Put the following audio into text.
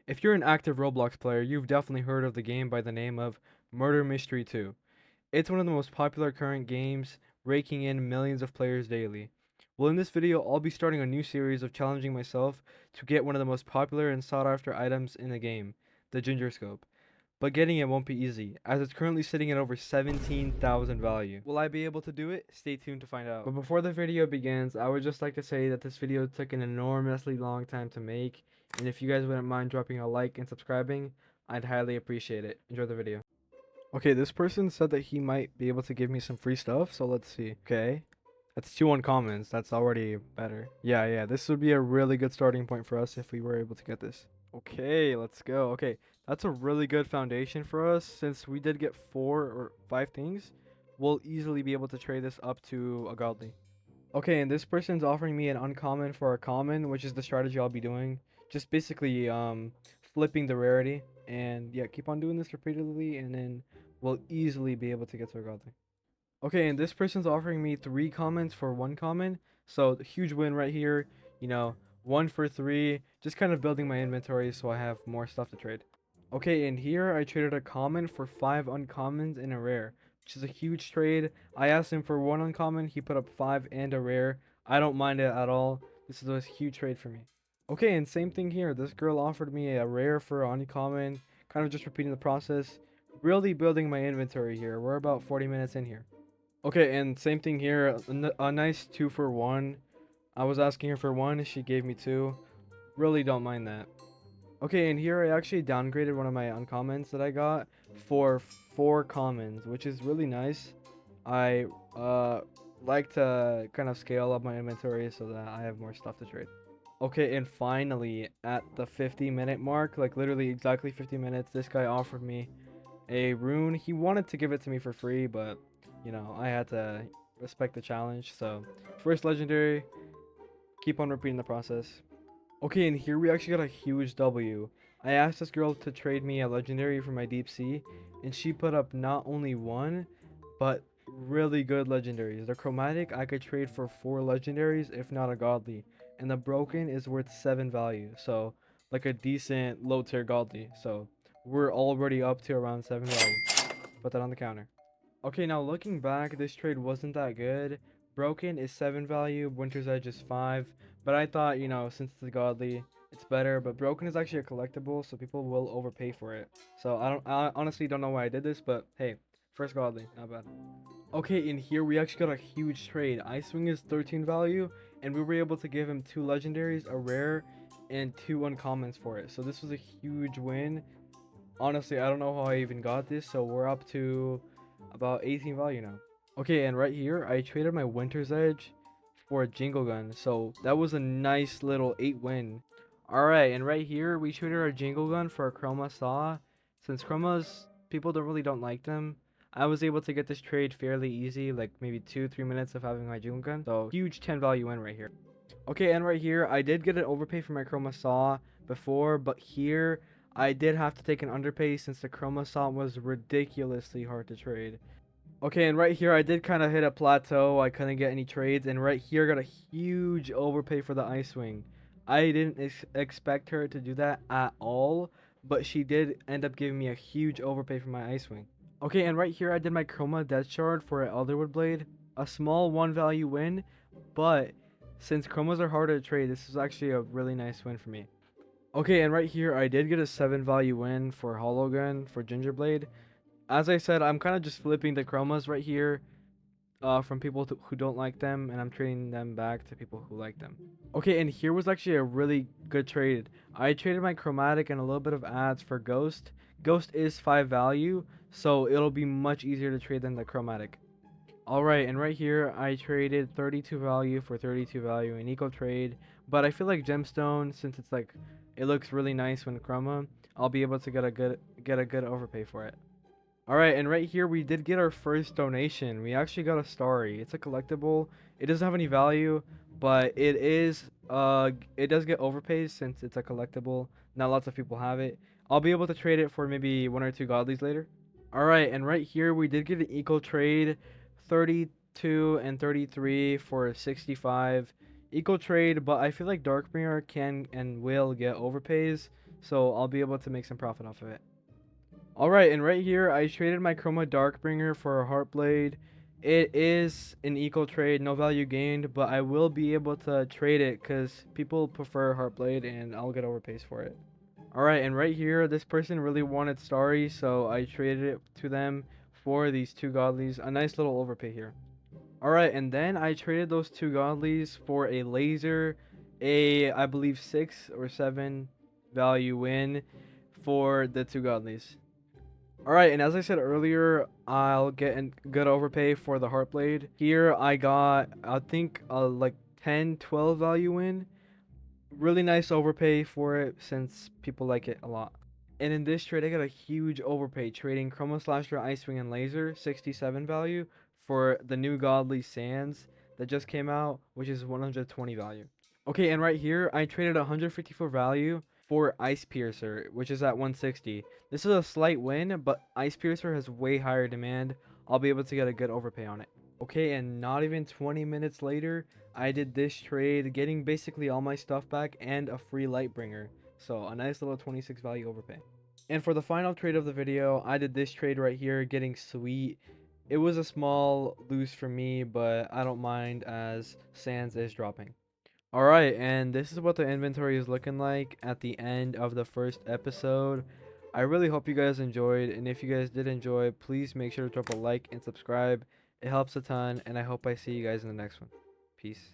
If you're an active Roblox player, you've definitely heard of the game by the name of Murder Mystery 2. It's one of the most popular current games, raking in millions of players daily. Well, in this video, I'll be starting a new series of challenging myself to get one of the most popular and sought after items in the game, the GingerScope. But getting it won't be easy, as it's currently sitting at over 17,000 value. Will I be able to do it? Stay tuned to find out. But before the video begins, I would just like to say that this video took an enormously long time to make, and if you guys wouldn't mind dropping a like and subscribing, I'd highly appreciate it. Enjoy the video. Okay, this person said that he might be able to give me some free stuff, so let's see. Okay. That's 2 uncommons. That's already better. Yeah, this would be a really good starting point for us if we were able to get this. Okay, let's go. Okay, that's a really good foundation for us. Since we did get 4 or 5 things, we'll easily be able to trade this up to a godly. Okay, and this person's offering me an uncommon for a common, which is the strategy I'll be doing. Just basically flipping the rarity. And yeah, keep on doing this repeatedly, and then we'll easily be able to get to a godly. Okay, and this person's offering me 3 commons for 1 common. So huge win right here. You know, 1 for 3. Just kind of building my inventory so I have more stuff to trade. Okay, and here I traded a common for 5 uncommons and a rare, which is a huge trade. I asked him for 1 uncommon, he put up 5 and a rare. I don't mind it at all. This is a huge trade for me. Okay, and same thing here. This girl offered me a rare for an uncommon, kind of just repeating the process. Really building my inventory here. We're about 40 minutes in here. Okay, and same thing here. A nice 2 for 1. I was asking her for 1, she gave me 2. Really don't mind that. Okay, and here I actually downgraded one of my uncommons that I got for 4 commons, which is really nice. I like to kind of scale up my inventory so that I have more stuff to trade. Okay, and finally, at the 50-minute mark, like literally exactly 50 minutes, this guy offered me a rune. He wanted to give it to me for free, but, you know, I had to respect the challenge. So, first legendary, keep on repeating the process. Okay, and here we actually got a huge W. I asked this girl to trade me a legendary for my deep sea, and she put up not only 1, but really good legendaries. The chromatic I could trade for 4 legendaries, if not a godly, and the broken is worth 7 value, so like a decent low tier godly. So we're already up to around 7 value. Put that on the counter. Okay, now looking back, this trade wasn't that good. Broken is 7 value, Winter's Edge is 5, but I thought, you know, since it's a godly, it's better. But Broken is actually a collectible, so people will overpay for it. So I honestly don't know why I did this, but hey, first godly, not bad. Okay, in here we actually got a huge trade. Icewing is 13 value, and we were able to give him 2 legendaries, a rare, and 2 uncommons for it. So this was a huge win. Honestly, I don't know how I even got this, so we're up to about 18 value now. Okay, and right here, I traded my Winter's Edge for a Jingle Gun, so that was a nice little 8 win. Alright, and right here, we traded our Jingle Gun for a Chroma Saw. Since Chromas, people don't like them, I was able to get this trade fairly easy, like maybe 2-3 minutes of having my Jingle Gun, so huge 10 value win right here. Okay, and right here, I did get an overpay for my Chroma Saw before, but here, I did have to take an underpay since the Chroma Saw was ridiculously hard to trade. Okay, and right here, I did kind of hit a plateau. I couldn't get any trades, and right here, got a huge overpay for the Icewing. I didn't expect her to do that at all, but she did end up giving me a huge overpay for my Icewing. Okay, and right here, I did my Chroma Death Shard for an Elderwood Blade. A small 1 value win, but since Chromas are harder to trade, this is actually a really nice win for me. Okay, and right here, I did get a 7 value win for Hollow Gun for Gingerblade. As I said, I'm kind of just flipping the chromas right here from people who don't like them, and I'm trading them back to people who like them. Okay, and here was actually a really good trade. I traded my chromatic and a little bit of ads for Ghost. Ghost is 5 value, so it'll be much easier to trade than the chromatic. Alright, and right here, I traded 32 value for 32 value in eco trade, but I feel like Gemstone, since it's like, it looks really nice when chroma, I'll be able to get a good overpay for it. Alright, and right here we did get our first donation. We actually got a Starry. It's a collectible. It doesn't have any value, but it does get overpaid since it's a collectible. Not lots of people have it. I'll be able to trade it for maybe 1 or 2 godlies later. Alright, and right here we did get an eco trade, 32 and 33 for 65. Eco trade, but I feel like Dark Mirror can and will get overpays. so I'll be able to make some profit off of it. Alright, and right here I traded my Chroma Darkbringer for a Heartblade. It is an eco trade, no value gained, but I will be able to trade it because people prefer Heartblade and I'll get overpays for it. Alright, and right here, this person really wanted Starry, so I traded it to them for these 2 Godlies. A nice little overpay here. Alright, and then I traded those 2 Godlies for a Laser, I believe 6 or 7 value win for the 2 Godlies. Alright, and as I said earlier, I'll get a good overpay for the Heartblade. Here I got, I think, like 10, 12 value win. Really nice overpay for it since people like it a lot. And in this trade, I got a huge overpay trading Chroma Slasher, Ice Wing, and Laser, 67 value, for the new Godly Sands that just came out, which is 120 value. Okay, and right here, I traded 154 value for Ice Piercer, which is at 160. This is a slight win, but Ice Piercer has way higher demand. I'll be able to get a good overpay on it. Okay, and not even 20 minutes later, I did this trade, getting basically all my stuff back and a free Lightbringer. So a nice little 26 value overpay. And for the final trade of the video, I did this trade right here, getting Sweet. It was a small lose for me, but I don't mind as Sands is dropping. Alright, and this is what the inventory is looking like at the end of the first episode. I really hope you guys enjoyed, and if you guys did enjoy, please make sure to drop a like and subscribe. It helps a ton, and I hope I see you guys in the next one. Peace.